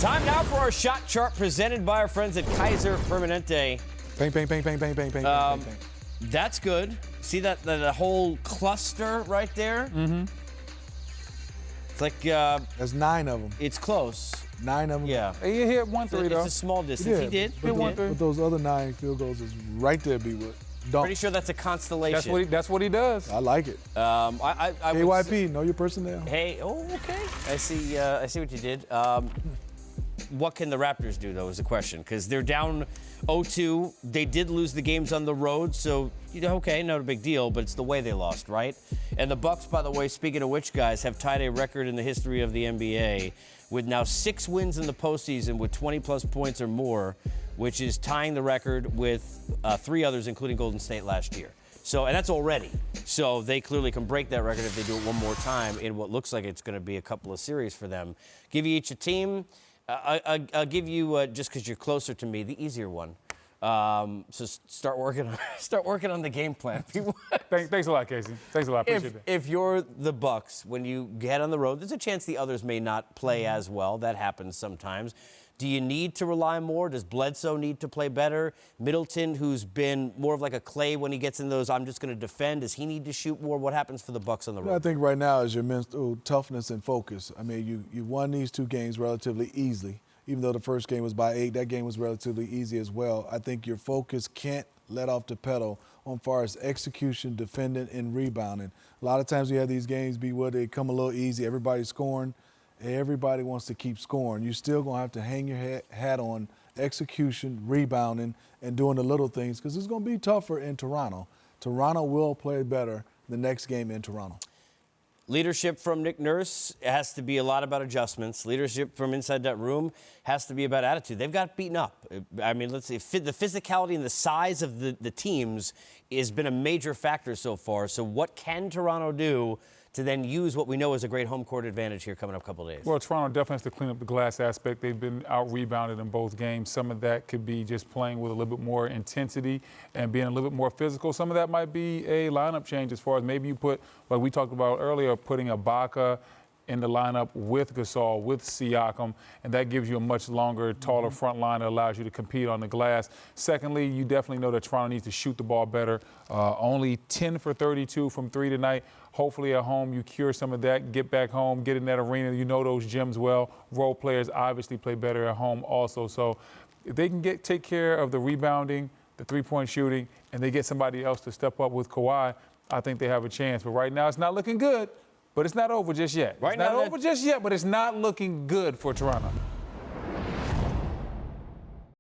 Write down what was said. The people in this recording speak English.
Time now for our shot chart presented by our friends at Kaiser Permanente. Bang, bang, bang, bang, bang, bang, bang, bang, bang. That's good. See that the whole cluster right there? Mm-hmm. It's like There's 9 of them. it's close. 9 of them. Yeah. He hit 1-3 though. It's a small distance. He did. But those other 9 field goals is right there, B-Wood. Pretty sure that's a constellation. That's what he does. I like it. I would KYP, know your personnel. Hey, oh, okay. I see what you did. What can the Raptors do, though, is the question. Because they're down 0-2. They did lose the games on the road, so, okay, not a big deal, but it's the way they lost, right? And the Bucks, by the way, speaking of which, guys, have tied a record in the history of the NBA with now 6 wins in the postseason with 20-plus points or more, which is tying the record with 3 others, including Golden State last year. So, and that's already. So they clearly can break that record if they do it one more time in what looks like it's going to be a couple of series for them. Give you each a team. I'll give you, just because you're closer to me, the easier one. So start working on the game plan. Thanks a lot, Casey. Thanks a lot. Appreciate it. If you're the Bucks, when you get on the road, there's a chance the others may not play as well. That happens sometimes. Do you need to rely more? Does Bledsoe need to play better? Middleton, who's been more of like a Clay when he gets in those, I'm just going to defend. Does he need to shoot more? What happens for the Bucks on the road? I think right now is your mental toughness and focus. I mean, you won these 2 games relatively easily. Even though the first game was by 8, that game was relatively easy as well. I think your focus can't let off the pedal on far as execution, defending, and rebounding. A lot of times you have these games they come a little easy. Everybody's scoring. Everybody wants to keep scoring. You're still going to have to hang your hat on execution, rebounding, and doing the little things because it's going to be tougher in Toronto. Toronto will play better the next game in Toronto. Leadership from Nick Nurse has to be a lot about adjustments. Leadership from inside that room has to be about attitude. They've got beaten up. I mean, let's see, the physicality and the size of the teams has been a major factor so far. So what can Toronto do to then use what we know is a great home court advantage here coming up a couple of days? Well, Toronto definitely has to clean up the glass aspect. They've been out-rebounded in both games. Some of that could be just playing with a little bit more intensity and being a little bit more physical. Some of that might be a lineup change as far as maybe you put, like we talked about earlier, putting Ibaka in the lineup with Gasol, with Siakam, and that gives you a much longer, taller front line that allows you to compete on the glass. Secondly, you definitely know that Toronto needs to shoot the ball better. Only 10 for 32 from 3 tonight. Hopefully at home you cure some of that, get back home, get in that arena. You know those gyms well. Role players obviously play better at home also. So if they can take care of the rebounding, the three-point shooting, and they get somebody else to step up with Kawhi, I think they have a chance. But right now it's not looking good. But it's not over just yet. It's not over just yet, but it's not looking good for Toronto.